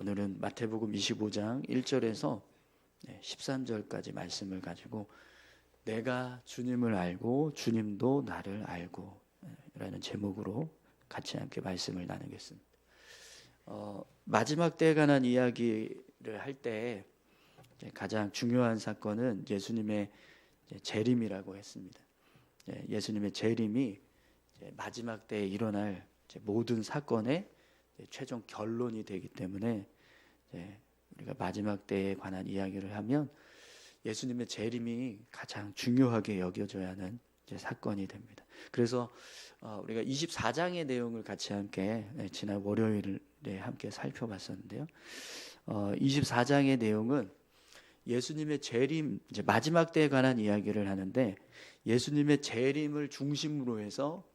오늘은 마태복음 25장 1절에서 13절까지 말씀을 가지고 내가 주님을 알고 주님도 나를 알고 라는 제목으로 같이 함께 말씀을 나누겠습니다. 마지막 때에 관한 이야기를 할 때 가장 중요한 사건은 예수님의 재림이라고 했습니다. 예수님의 재림이 마지막 때에 일어날 모든 사건의 최종 결론이 되기 때문에 우리가 마지막 때에 관한 이야기를 하면 예수님의 재림이 가장 중요하게 여겨져야 하는 사건이 됩니다. 그래서 우리가 24장의 내용을 같이 함께 지난 월요일에 함께 살펴봤었는데요. 24장의 내용은 예수님의 재림, 이제 마지막 때에 관한 이야기를 하는데 예수님의 재림을 중심으로 해서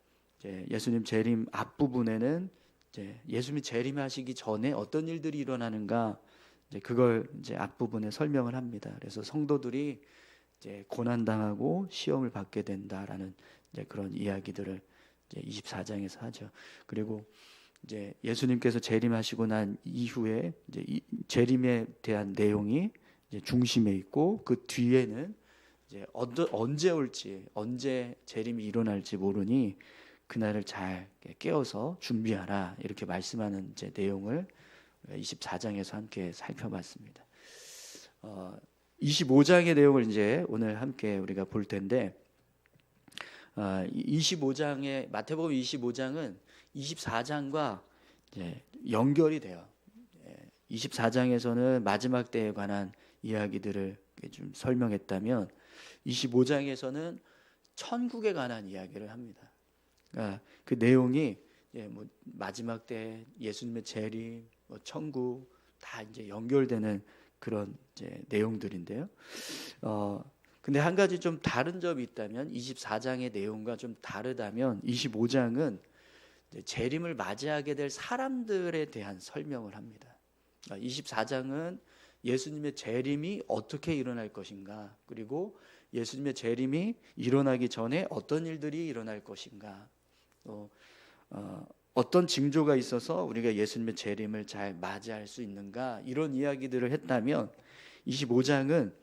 예수님 재림 앞부분에는 예수님이 재림하시기 전에 어떤 일들이 일어나는가 그걸 앞부분에 설명을 합니다. 그래서 성도들이 고난 당하고 시험을 받게 된다라는 그런 이야기들을 24장에서 하죠. 그리고 예수님께서 재림하시고 난 이후에 재림에 대한 내용이 중심에 있고 그 뒤에는 언제 올지 언제 재림이 일어날지 모르니 그날을 잘 깨어서 준비하라 이렇게 말씀하는 내용을 24장에서 함께 살펴봤습니다. 25장의 내용을 오늘 함께 우리가 볼 텐데 25장의 마태복음 25장은 24장과 연결이 돼요. 24장에서는 마지막 때에 관한 이야기들을 좀 설명했다면 25장에서는 천국에 관한 이야기를 합니다. 그 내용이 마지막 때 예수님의 재림, 천국 다 연결되는 그런 내용들인데요. 근데 한 가지 좀 다른 점이 있다면 24장의 내용과 좀 다르다면 25장은 재림을 맞이하게 될 사람들에 대한 설명을 합니다. 24장은 예수님의 재림이 어떻게 일어날 것인가, 그리고 예수님의 재림이 일어나기 전에 어떤 일들이 일어날 것인가, 어떤 징조가 있어서 우리가 예수님의 재림을 잘 맞이할 수 있는가, 이런 이야기들을 했다면 25장은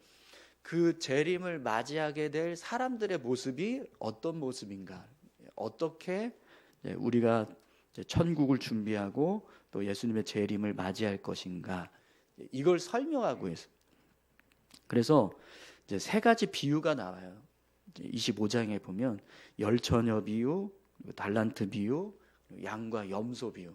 그 재림을 맞이하게 될 사람들의 모습이 어떤 모습인가, 어떻게 우리가 천국을 준비하고 또 예수님의 재림을 맞이할 것인가, 이걸 설명하고 있습니다. 그래서 세 가지 비유가 나와요. 25장에 보면 열처녀 비유, 달란트 비유, 양과 염소 비유,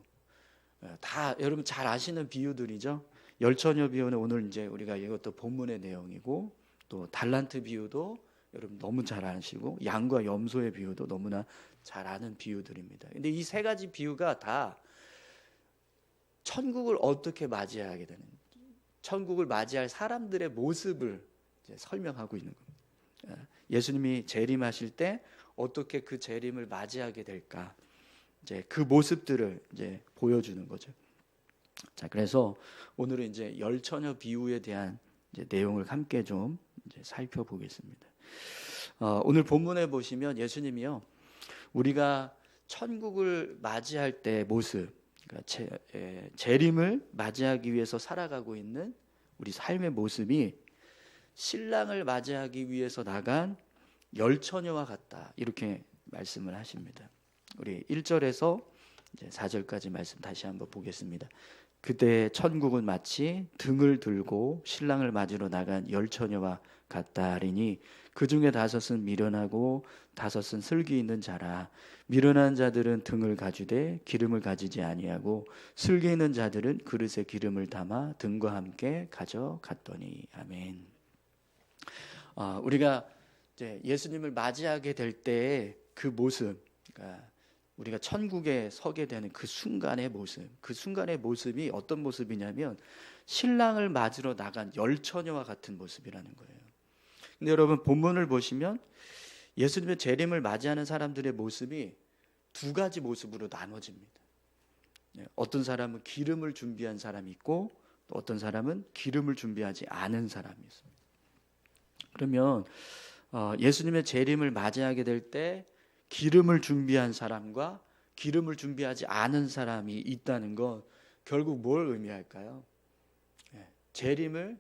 다 여러분 잘 아시는 비유들이죠. 열처녀 비유는 오늘 우리가 이것도 본문의 내용이고, 또 달란트 비유도 여러분 너무 잘 아시고, 양과 염소의 비유도 너무나 잘 아는 비유들입니다. 근데 이 세 가지 비유가 다 천국을 어떻게 맞이하게 되는지, 천국을 맞이할 사람들의 모습을 설명하고 있는 겁니다. 예수님이 재림하실 때 어떻게 그 재림을 맞이하게 될까, 그 모습들을 보여주는 거죠. 자, 그래서 오늘은 열처녀 비유에 대한 내용을 함께 좀 살펴보겠습니다. 오늘 본문에 보시면 예수님이요, 우리가 천국을 맞이할 때 모습, 그러니까 재림을 맞이하기 위해서 살아가고 있는 우리 삶의 모습이 신랑을 맞이하기 위해서 나간 열처녀와 같다, 이렇게 말씀을 하십니다. 우리 1절에서 4절까지 말씀 다시 한번 보겠습니다. 그때 천국은 마치 등을 들고 신랑을 맞으러 나간 열처녀와 같다리니 그 중에 5은 미련하고 5은 슬기 있는 자라. 미련한 자들은 등을 가지되 기름을 가지지 아니하고 슬기 있는 자들은 그릇에 기름을 담아 등과 함께 가져갔더니. 아멘. 우리가 예수님을 맞이하게 될 때의 그 모습, 그러니까 우리가 천국에 서게 되는 그 순간의 모습, 그 순간의 모습이 어떤 모습이냐면 신랑을 맞으러 나간 열처녀와 같은 모습이라는 거예요. 근데 여러분 본문을 보시면 예수님의 재림을 맞이하는 사람들의 모습이 두 가지 모습으로 나눠집니다. 어떤 사람은 기름을 준비한 사람이 있고, 또 어떤 사람은 기름을 준비하지 않은 사람이 있습니다. 그러면 예수님의 재림을 맞이하게 될 때 기름을 준비한 사람과 기름을 준비하지 않은 사람이 있다는 건 결국 뭘 의미할까요? 재림을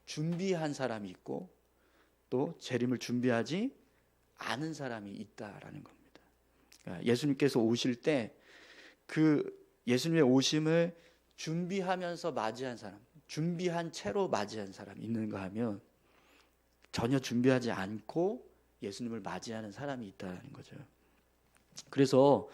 준비한 사람이 있고 또 재림을 준비하지 않은 사람이 있다라는 겁니다. 그러니까 예수님께서 오실 때 그 예수님의 오심을 준비하면서 맞이한 사람, 준비한 채로 맞이한 사람이 있는가 하면 전혀 준비하지 않고 예수님을 맞이하는 사람이 있다는 거죠. 그래서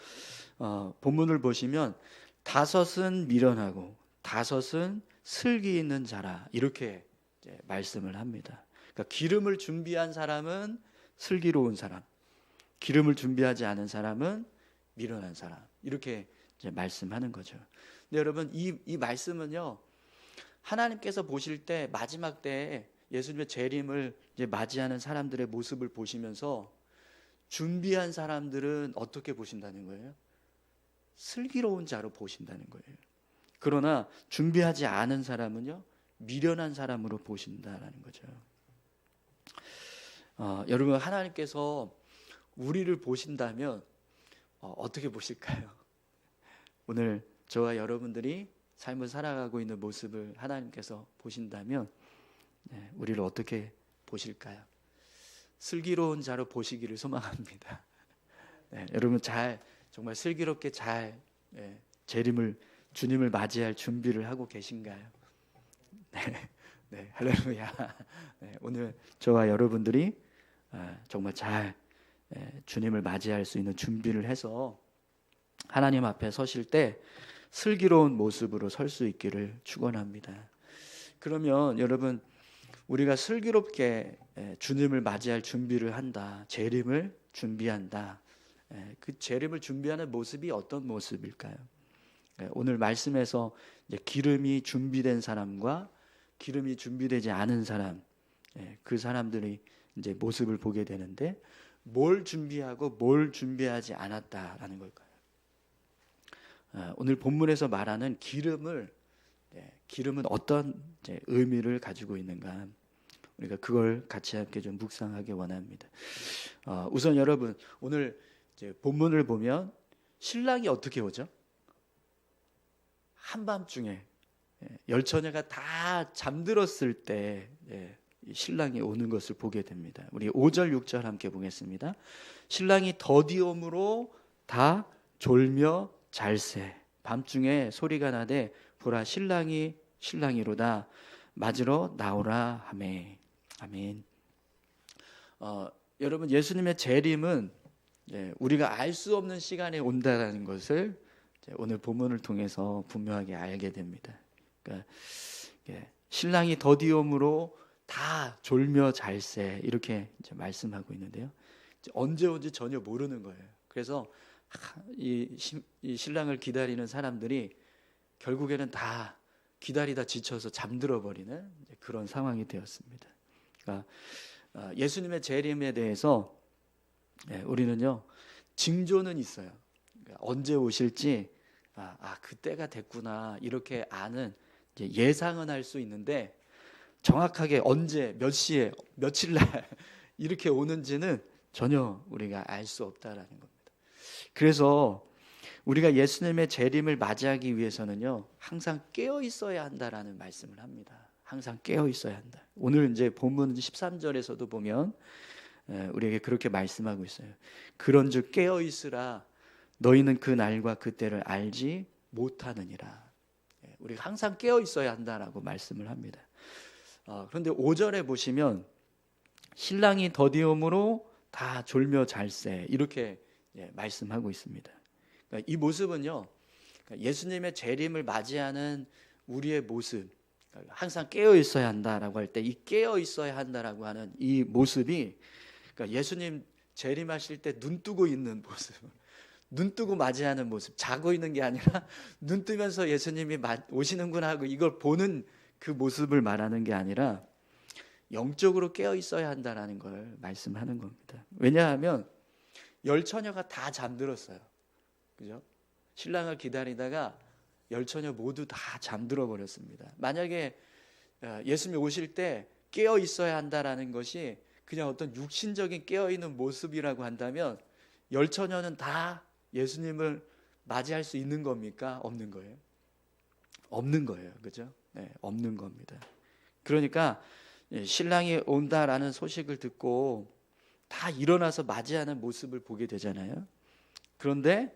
본문을 보시면 다섯은 미련하고 다섯은 슬기 있는 자라 이렇게 이제 말씀을 합니다. 그러니까 기름을 준비한 사람은 슬기로운 사람, 기름을 준비하지 않은 사람은 미련한 사람 이렇게 이제 말씀하는 거죠. 근데 여러분 이 말씀은요 하나님께서 보실 때 마지막 때에 예수님의 재림을 이제 맞이하는 사람들의 모습을 보시면서 준비한 사람들은 어떻게 보신다는 거예요? 슬기로운 자로 보신다는 거예요. 그러나 준비하지 않은 사람은요 미련한 사람으로 보신다라는 거죠. 여러분 하나님께서 우리를 보신다면 어떻게 보실까요? 오늘 저와 여러분들이 삶을 살아가고 있는 모습을 하나님께서 보신다면 우리를 어떻게 보실까요? 슬기로운 자로 보시기를 소망합니다. 여러분 정말 슬기롭게 잘 주님을 맞이할 준비를 하고 계신가요? 네, 할렐루야. 오늘 저와 여러분들이 정말 잘 주님을 맞이할 수 있는 준비를 해서 하나님 앞에 서실 때 슬기로운 모습으로 설 수 있기를 축원합니다. 그러면 여러분 우리가 슬기롭게 주님을 맞이할 준비를 한다. 재림을 준비한다. 그 재림을 준비하는 모습이 어떤 모습일까요? 오늘 말씀에서 이제 기름이 준비된 사람과 기름이 준비되지 않은 사람, 그 사람들이 이제 모습을 보게 되는데 뭘 준비하고 뭘 준비하지 않았다라는 걸까요? 오늘 본문에서 말하는 기름은 어떤 의미를 가지고 있는가? 우리가 그걸 같이 함께 좀 묵상하기 원합니다. 우선 여러분 오늘 이제 본문을 보면 신랑이 어떻게 오죠? 한밤중에 열처녀가 다 잠들었을 때 신랑이 오는 것을 보게 됩니다. 우리 5절 6절 함께 보겠습니다. 신랑이 더디옴으로 다 졸며 잘새 밤중에 소리가 나되 보라 신랑이로다 맞으러 나오라 하매. 아멘. 여러분 예수님의 재림은 우리가 알 수 없는 시간에 온다라는 것을 오늘 본문을 통해서 분명하게 알게 됩니다. 그러니까 신랑이 더디옴으로 다 졸며 잘새 이렇게 이제 말씀하고 있는데요. 언제 온지 전혀 모르는 거예요. 그래서 이 신랑을 기다리는 사람들이 결국에는 다 기다리다 지쳐서 잠들어 버리는 그런 상황이 되었습니다. 그러니까 예수님의 재림에 대해서 우리는요 징조는 있어요. 그러니까 언제 오실지 그때가 됐구나 이렇게 아는 예상은 할 수 있는데 정확하게 언제 몇 시에 며칠 날 이렇게 오는지는 전혀 우리가 알 수 없다라는 겁니다. 그래서 우리가 예수님의 재림을 맞이하기 위해서는요 항상 깨어 있어야 한다라는 말씀을 합니다. 항상 깨어 있어야 한다. 오늘 이제 본문 13절에서도 보면 우리에게 그렇게 말씀하고 있어요. 그런즉 깨어 있으라 너희는 그 날과 그 때를 알지 못하느니라. 우리가 항상 깨어 있어야 한다라고 말씀을 합니다. 그런데 5절에 보시면 신랑이 더디옴으로 다 졸며 잘새 이렇게 말씀하고 있습니다. 그러니까 이 모습은요 예수님의 재림을 맞이하는 우리의 모습, 항상 깨어 있어야 한다라고 할 때 이 깨어 있어야 한다라고 하는 이 모습이 그러니까 예수님 재림하실 때 눈 뜨고 있는 모습, 눈 뜨고 맞이하는 모습, 자고 있는 게 아니라 눈 뜨면서 예수님이 오시는구나 하고 이걸 보는 그 모습을 말하는 게 아니라 영적으로 깨어 있어야 한다라는 걸 말씀하는 겁니다. 왜냐하면 열처녀가 다 잠들었어요. 그죠? 신랑을 기다리다가 열처녀 모두 다 잠들어 버렸습니다. 만약에 예수님이 오실 때 깨어 있어야 한다라는 것이 그냥 어떤 육신적인 깨어 있는 모습이라고 한다면 열처녀는 다 예수님을 맞이할 수 있는 겁니까? 없는 거예요? 없는 거예요. 그죠? 없는 겁니다. 그러니까 신랑이 온다라는 소식을 듣고 다 일어나서 맞이하는 모습을 보게 되잖아요. 그런데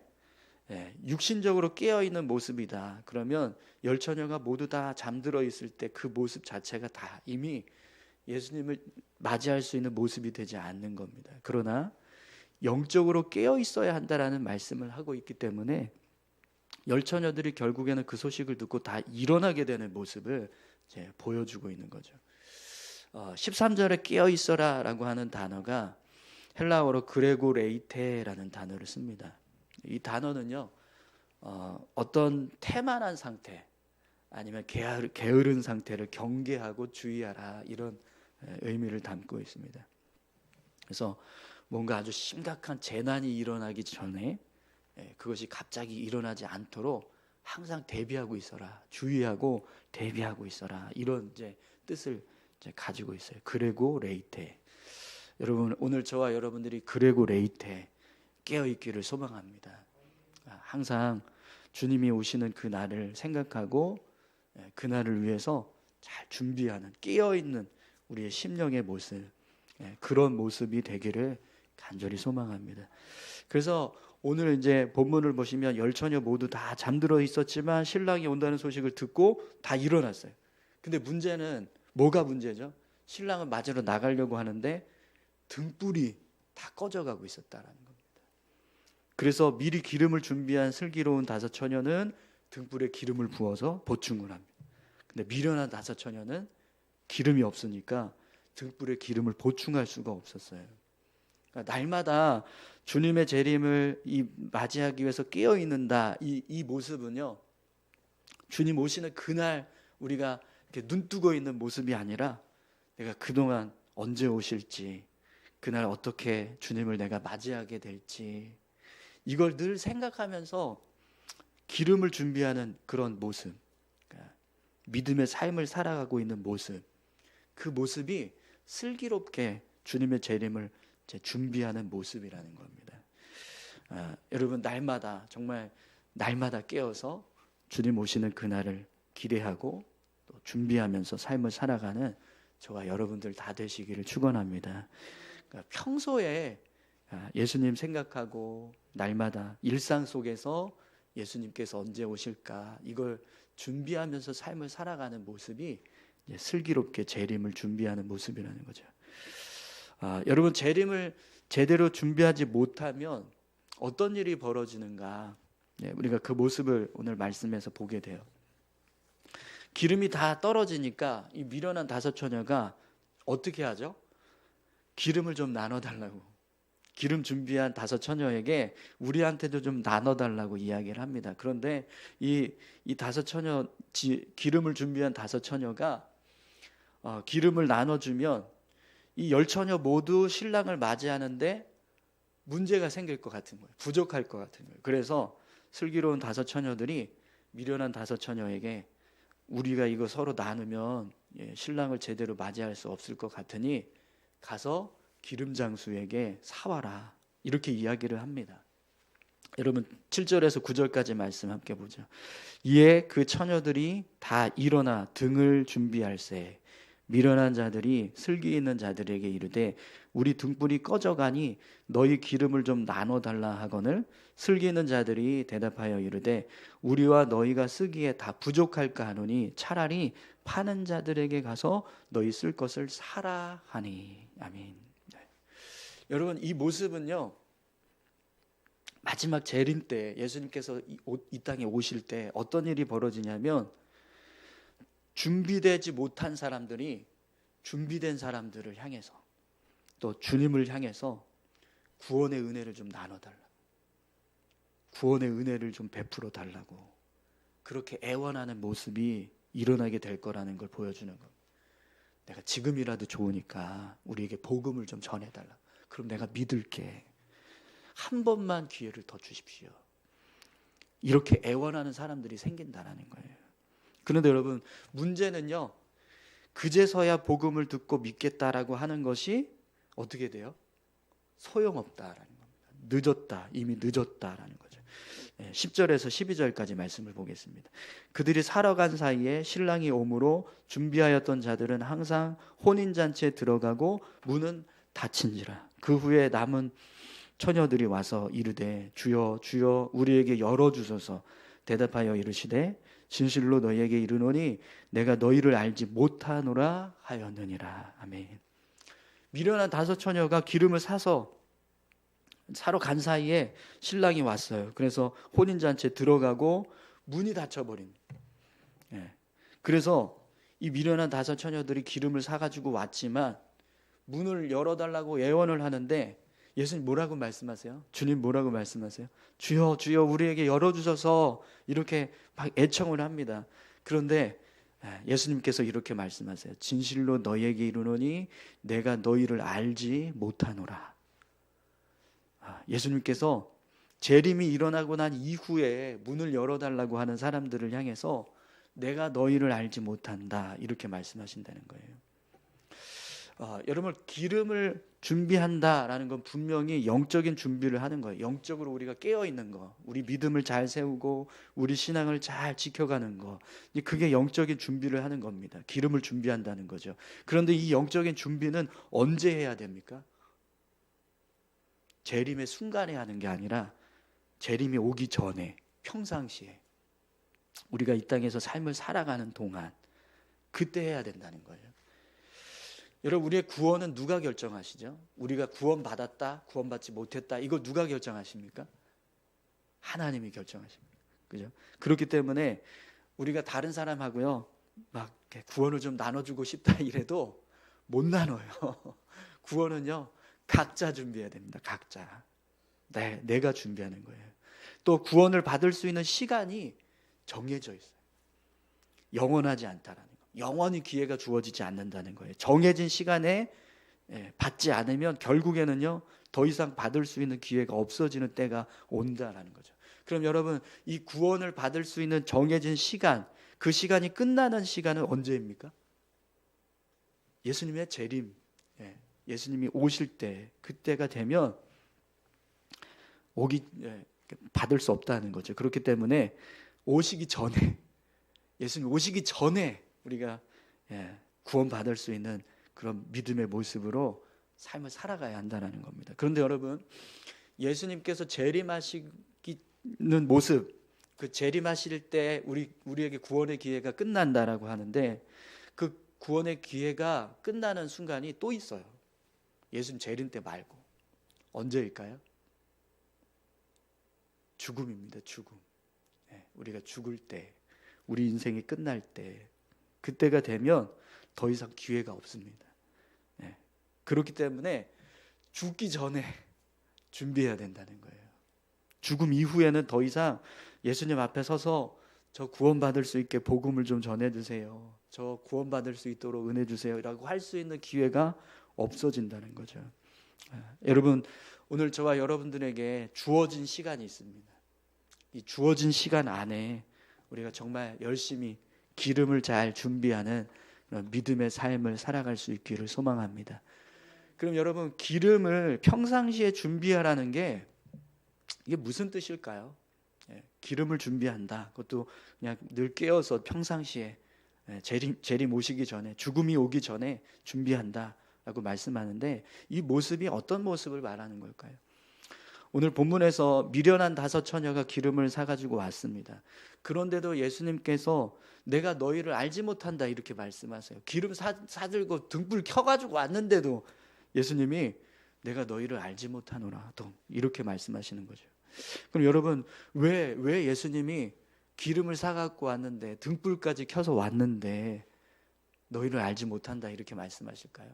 육신적으로 깨어있는 모습이다. 그러면 열 처녀가 모두 다 잠들어 있을 때 그 모습 자체가 다 이미 예수님을 맞이할 수 있는 모습이 되지 않는 겁니다. 그러나 영적으로 깨어 있어야 한다라는 말씀을 하고 있기 때문에 열 처녀들이 결국에는 그 소식을 듣고 다 일어나게 되는 모습을 이제 보여주고 있는 거죠. 13절에 깨어 있어라라고 하는 단어가 헬라어로 그레고레이테라는 단어를 씁니다. 이 단어는요, 어떤 태만한 상태 아니면 게으른 상태를 경계하고 주의하라, 이런 의미를 담고 있습니다. 그래서 뭔가 아주 심각한 재난이 일어나기 전에 그것이 갑자기 일어나지 않도록 항상 대비하고 있어라, 주의하고 대비하고 있어라, 이런 이제 뜻을 이제 가지고 있어요. 그레고레이테. 여러분, 오늘 저와 여러분들이 그레고레이테 깨어 있기를 소망합니다. 항상 주님이 오시는 그 날을 생각하고 그 날을 위해서 잘 준비하는, 깨어 있는 우리의 심령의 모습, 그런 모습이 되기를 간절히 소망합니다. 그래서 오늘 이제 본문을 보시면 열 처녀 모두 다 잠들어 있었지만 신랑이 온다는 소식을 듣고 다 일어났어요. 근데 문제는 뭐가 문제죠? 신랑을 맞으러 나가려고 하는데 등불이 다 꺼져가고 있었다라는 겁니다. 그래서 미리 기름을 준비한 슬기로운 다섯 처녀는 등불에 기름을 부어서 보충을 합니다. 근데 미련한 다섯 처녀는 기름이 없으니까 등불에 기름을 보충할 수가 없었어요. 그러니까 날마다 주님의 재림을 맞이하기 위해서 깨어 있는다, 이 모습은요, 주님 오시는 그날 우리가 이렇게 눈 뜨고 있는 모습이 아니라 내가 그동안 언제 오실지, 그날 어떻게 주님을 내가 맞이하게 될지, 이걸 늘 생각하면서 기름을 준비하는 그런 모습, 그러니까 믿음의 삶을 살아가고 있는 모습, 그 모습이 슬기롭게 주님의 재림을 준비하는 모습이라는 겁니다. 여러분, 날마다, 정말 날마다 깨어서 주님 오시는 그날을 기대하고 또 준비하면서 삶을 살아가는 저와 여러분들 다 되시기를 축원합니다. 그러니까 평소에 예수님 생각하고 날마다 일상 속에서 예수님께서 언제 오실까, 이걸 준비하면서 삶을 살아가는 모습이 슬기롭게 재림을 준비하는 모습이라는 거죠. 여러분, 재림을 제대로 준비하지 못하면 어떤 일이 벌어지는가, 우리가 그 모습을 오늘 말씀에서 보게 돼요. 기름이 다 떨어지니까 이 미련한 다섯 처녀가 어떻게 하죠? 기름을 좀 나눠달라고, 기름 준비한 다섯 처녀에게 우리한테도 좀 나눠달라고 이야기를 합니다. 그런데 이 다섯 처녀, 기름을 준비한 다섯 처녀가 기름을 나눠주면 이 열 처녀 모두 신랑을 맞이하는데 문제가 생길 것 같은 거예요. 부족할 것 같은 거예요. 그래서 슬기로운 다섯 처녀들이 미련한 다섯 처녀에게 우리가 이거 서로 나누면 신랑을 제대로 맞이할 수 없을 것 같으니 가서 기름 장수에게 사와라, 이렇게 이야기를 합니다. 여러분, 7절에서 9절까지 말씀 함께 보죠. 이에 그 처녀들이 다 일어나 등을 준비할세 미련한 자들이 슬기 있는 자들에게 이르되 우리 등불이 꺼져가니 너희 기름을 좀 나눠달라 하거늘 슬기 있는 자들이 대답하여 이르되 우리와 너희가 쓰기에 다 부족할까 하노니 차라리 파는 자들에게 가서 너희 쓸 것을 사라 하니. 아멘. 여러분, 이 모습은요, 마지막 재림 때 예수님께서 이 땅에 오실 때 어떤 일이 벌어지냐면 준비되지 못한 사람들이 준비된 사람들을 향해서 또 주님을 향해서 구원의 은혜를 좀 나눠달라고, 구원의 은혜를 좀 베풀어 달라고, 그렇게 애원하는 모습이 일어나게 될 거라는 걸 보여주는 겁니다. 내가 지금이라도 좋으니까 우리에게 복음을 좀 전해달라. 그럼 내가 믿을게. 한 번만 기회를 더 주십시오. 이렇게 애원하는 사람들이 생긴다라는 거예요. 그런데 여러분, 문제는요, 그제서야 복음을 듣고 믿겠다라고 하는 것이 어떻게 돼요? 소용없다라는 겁니다. 늦었다, 이미 늦었다라는 거죠. 10절에서 12절까지 말씀을 보겠습니다. 그들이 살아간 사이에 신랑이 오므로 준비하였던 자들은 항상 혼인잔치에 들어가고 문은 닫힌지라. 그 후에 남은 처녀들이 와서 이르되 주여 주여 우리에게 열어주소서. 대답하여 이르시되 진실로 너희에게 이르노니 내가 너희를 알지 못하노라 하였느니라. 아멘. 미련한 5 처녀가 기름을 사러 간 사이에 신랑이 왔어요. 그래서 혼인잔치에 들어가고 문이 닫혀버린. 그래서 이 미련한 5 처녀들이 기름을 사가지고 왔지만 문을 열어달라고 예언을 하는데 예수님 뭐라고 말씀하세요? 주님 뭐라고 말씀하세요? 주여 주여 우리에게 열어주셔서 이렇게 막 애청을 합니다. 그런데 예수님께서 이렇게 말씀하세요. 진실로 너희에게 이르노니 내가 너희를 알지 못하노라. 예수님께서 재림이 일어나고 난 이후에 문을 열어달라고 하는 사람들을 향해서 내가 너희를 알지 못한다 이렇게 말씀하신다는 거예요. 여러분 기름을 준비한다라는 건 분명히 영적인 준비를 하는 거예요. 영적으로 우리가 깨어있는 거, 우리 믿음을 잘 세우고 우리 신앙을 잘 지켜가는 거, 그게 영적인 준비를 하는 겁니다. 기름을 준비한다는 거죠. 그런데 이 영적인 준비는 언제 해야 됩니까? 재림의 순간에 하는 게 아니라 재림이 오기 전에, 평상시에 우리가 이 땅에서 삶을 살아가는 동안 그때 해야 된다는 거예요. 여러분 우리의 구원은 누가 결정하시죠? 우리가 구원받았다, 구원받지 못했다 이거 누가 결정하십니까? 하나님이 결정하십니다. 그죠? 그렇기 때문에 우리가 다른 사람하고요 막 구원을 좀 나눠주고 싶다 이래도 못 나눠요. 구원은요 각자 준비해야 됩니다. 각자. 내가 준비하는 거예요. 또 구원을 받을 수 있는 시간이 정해져 있어요. 영원하지 않다라는 거. 영원히 기회가 주어지지 않는다는 거예요. 정해진 시간에 받지 않으면 결국에는요 더 이상 받을 수 있는 기회가 없어지는 때가 온다라는 거죠. 그럼 여러분 이 구원을 받을 수 있는 정해진 시간, 그 시간이 끝나는 시간은 언제입니까? 예수님의 재림, 예수님이 오실 때 그때가 되면 받을 수 없다는 거죠. 그렇기 때문에 오시기 전에, 예수님 오시기 전에 우리가 구원받을 수 있는 그런 믿음의 모습으로 삶을 살아가야 한다는 겁니다. 그런데 여러분 예수님께서 재림하시는 모습, 그 재림하실 때 우리에게 구원의 기회가 끝난다라고 하는데 그 구원의 기회가 끝나는 순간이 또 있어요. 예수님 재림 때 말고. 언제일까요? 죽음입니다. 죽음. 우리가 죽을 때, 우리 인생이 끝날 때, 그때가 되면 더 이상 기회가 없습니다. 그렇기 때문에 죽기 전에 준비해야 된다는 거예요. 죽음 이후에는 더 이상 예수님 앞에 서서 저 구원받을 수 있게 복음을 좀 전해주세요, 저 구원받을 수 있도록 은혜 주세요 라고 할 수 있는 기회가 없어진다는 거죠. 여러분 오늘 저와 여러분들에게 주어진 시간이 있습니다. 이 주어진 시간 안에 우리가 정말 열심히 기름을 잘 준비하는 그런 믿음의 삶을 살아갈 수 있기를 소망합니다. 그럼 여러분 기름을 평상시에 준비하라는 게 이게 무슨 뜻일까요? 기름을 준비한다. 그것도 그냥 늘 깨어서 평상시에 재림 오시기 전에, 죽음이 오기 전에 준비한다 라고 말씀하는데 이 모습이 어떤 모습을 말하는 걸까요? 오늘 본문에서 미련한 5 처녀가 기름을 사가지고 왔습니다. 그런데도 예수님께서 내가 너희를 알지 못한다 이렇게 말씀하세요. 기름 사들고 등불 켜가지고 왔는데도 예수님이 내가 너희를 알지 못하노라 또 이렇게 말씀하시는 거죠. 그럼 여러분 왜 예수님이 기름을 사갖고 왔는데 등불까지 켜서 왔는데 너희를 알지 못한다 이렇게 말씀하실까요?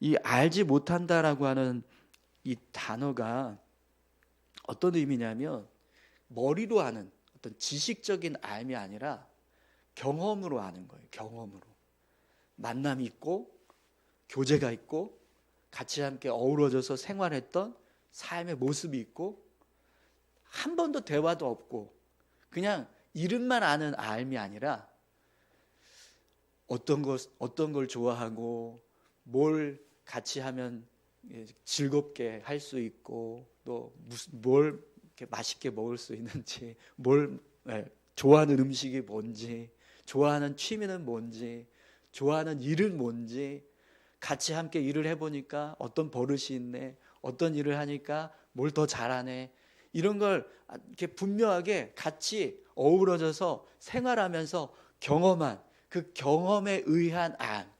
이 알지 못한다라고 하는 이 단어가 어떤 의미냐면 머리로 아는 어떤 지식적인 알이 아니라 경험으로 아는 거예요. 경험으로. 만남이 있고 교제가 있고 같이 함께 어우러져서 생활했던 삶의 모습이 있고 한 번도 대화도 없고 그냥 이름만 아는 알이 아니라 어떤 걸 좋아하고 뭘 같이 하면 즐겁게 할 수 있고 또 뭘 이렇게 맛있게 먹을 수 있는지, 뭘 좋아하는 음식이 뭔지, 좋아하는 취미는 뭔지, 좋아하는 일은 뭔지, 같이 함께 일을 해보니까 어떤 버릇이 있네, 어떤 일을 하니까 뭘 더 잘하네, 이런 걸 이렇게 분명하게 같이 어우러져서 생활하면서 경험한 그 경험에 의한 알,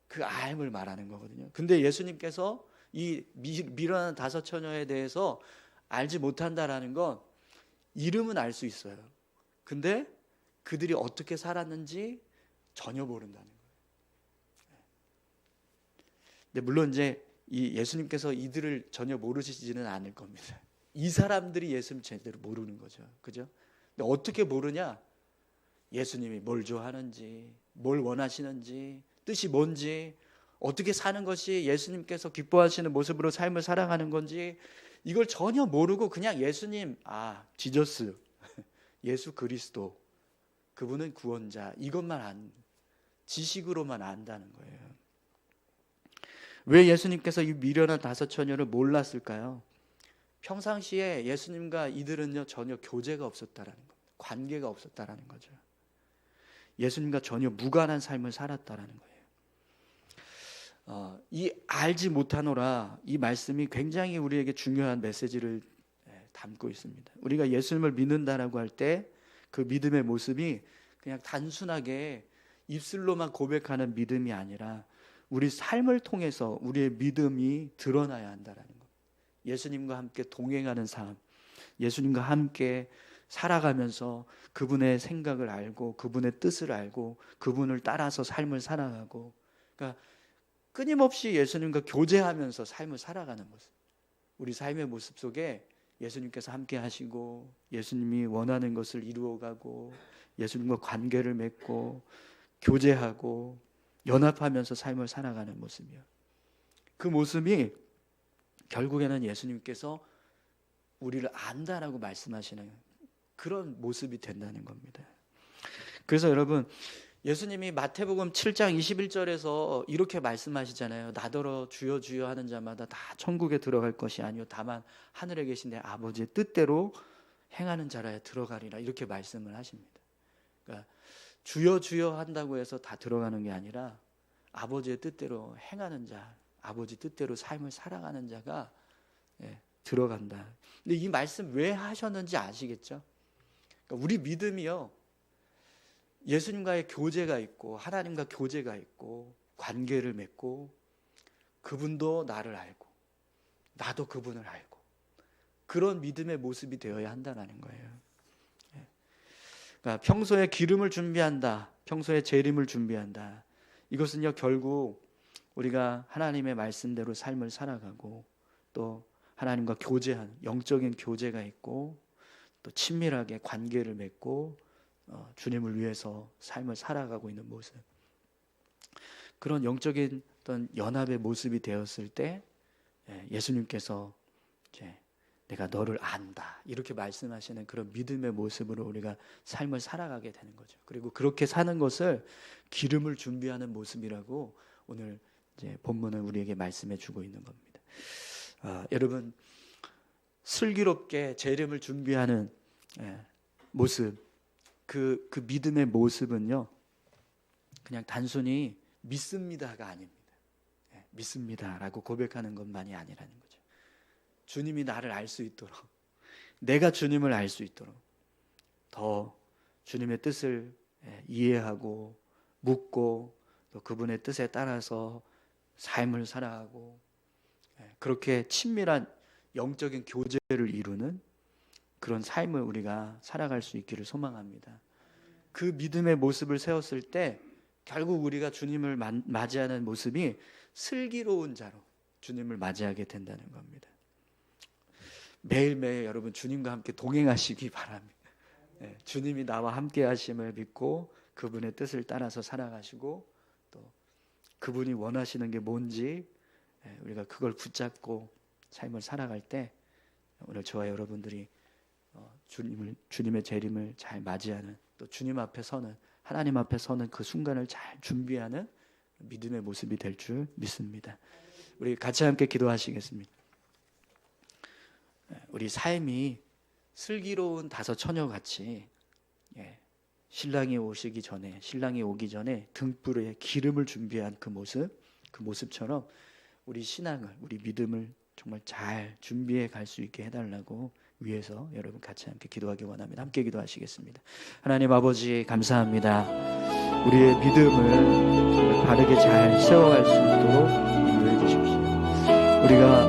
그 알을 말하는 거거든요. 근데 예수님께서 이 미련한 다섯 처녀에 대해서 알지 못한다라는 건 이름은 알 수 있어요. 근데 그들이 어떻게 살았는지 전혀 모른다는 거예요. 근데 물론 이제 이 예수님께서 이들을 전혀 모르시지는 않을 겁니다. 이 사람들이 예수님 제대로 모르는 거죠. 그죠? 근데 어떻게 모르냐? 예수님이 뭘 좋아하는지, 뭘 원하시는지, 뜻이 뭔지, 어떻게 사는 것이 예수님께서 기뻐하시는 모습으로 삶을 살아가는 건지 이걸 전혀 모르고 그냥 예수님, 지저스, 예수 그리스도, 그분은 구원자, 이것만 지식으로만 안다는 거예요. 왜 예수님께서 이 미련한 다섯 처녀를 몰랐을까요? 평상시에 예수님과 이들은요 전혀 교제가 없었다라는 겁니다. 관계가 없었다라는 거죠. 예수님과 전혀 무관한 삶을 살았다라는 거예요. 이 알지 못하노라, 이 말씀이 굉장히 우리에게 중요한 메시지를 담고 있습니다. 우리가 예수님을 믿는다라고 할 때 그 믿음의 모습이 그냥 단순하게 입술로만 고백하는 믿음이 아니라 우리 삶을 통해서 우리의 믿음이 드러나야 한다라는 것. 예수님과 함께 동행하는 삶, 예수님과 함께 살아가면서 그분의 생각을 알고 그분의 뜻을 알고 그분을 따라서 삶을 살아가고, 그러니까 끊임없이 예수님과 교제하면서 삶을 살아가는 모습. 우리 삶의 모습 속에 예수님께서 함께 하시고 예수님이 원하는 것을 이루어가고 예수님과 관계를 맺고 교제하고 연합하면서 삶을 살아가는 모습이요. 그 모습이 결국에는 예수님께서 우리를 안다라고 말씀하시는 그런 모습이 된다는 겁니다. 그래서 여러분, 예수님이 마태복음 7장 21절에서 이렇게 말씀하시잖아요. 나더러 주여 주여 하는 자마다 다 천국에 들어갈 것이 아니요 다만 하늘에 계신 내 아버지의 뜻대로 행하는 자라야 들어가리라, 이렇게 말씀을 하십니다. 그러니까 주여 주여 한다고 해서 다 들어가는 게 아니라 아버지의 뜻대로 행하는 자, 아버지 뜻대로 삶을 살아가는 자가 들어간다. 근데 이 말씀 왜 하셨는지 아시겠죠? 그러니까 우리 믿음이요, 예수님과의 교제가 있고 하나님과 교제가 있고 관계를 맺고 그분도 나를 알고 나도 그분을 알고 그런 믿음의 모습이 되어야 한다는 거예요. 그러니까 평소에 기름을 준비한다, 평소에 재림을 준비한다. 이것은요 결국 우리가 하나님의 말씀대로 삶을 살아가고 또 하나님과 교제한 영적인 교제가 있고 또 친밀하게 관계를 맺고 주님을 위해서 삶을 살아가고 있는 모습, 그런 영적인 어떤 연합의 모습이 되었을 때 예수님께서 이제 내가 너를 안다 이렇게 말씀하시는 그런 믿음의 모습으로 우리가 삶을 살아가게 되는 거죠. 그리고 그렇게 사는 것을 기름을 준비하는 모습이라고 오늘 이제 본문은 우리에게 말씀해 주고 있는 겁니다. 여러분, 슬기롭게 재림을 준비하는 모습, 그 믿음의 모습은요 그냥 단순히 믿습니다가 아닙니다. 믿습니다라고 고백하는 것만이 아니라는 거죠. 주님이 나를 알 수 있도록, 내가 주님을 알 수 있도록 더 주님의 뜻을 이해하고 묻고 또 그분의 뜻에 따라서 삶을 살아가고 그렇게 친밀한 영적인 교제를 이루는 그런 삶을 우리가 살아갈 수 있기를 소망합니다. 그 믿음의 모습을 세웠을 때 결국 우리가 주님을 맞이하는 모습이 슬기로운 자로 주님을 맞이하게 된다는 겁니다. 매일매일 여러분 주님과 함께 동행하시기 바랍니다. 주님이 나와 함께 하심을 믿고 그분의 뜻을 따라서 살아가시고 또 그분이 원하시는 게 뭔지 우리가 그걸 붙잡고 삶을 살아갈 때 오늘 저와 여러분들이 주님의 재림을 잘 맞이하는, 또 주님 앞에 서는, 하나님 앞에 서는 그 순간을 잘 준비하는 믿음의 모습이 될 줄 믿습니다. 우리 같이 함께 기도하시겠습니다. 우리 삶이 슬기로운 다섯 처녀같이 신랑이 오기 전에 등불에 기름을 준비한 그 모습처럼 우리 신앙을, 우리 믿음을 정말 잘 준비해 갈 수 있게 해달라고 위해서 여러분 같이 함께 기도하기 원합니다. 함께 기도하시겠습니다. 하나님 아버지 감사합니다. 우리의 믿음을 정말 바르게 잘 세워갈 수 있도록 인도해 주십시오. 우리가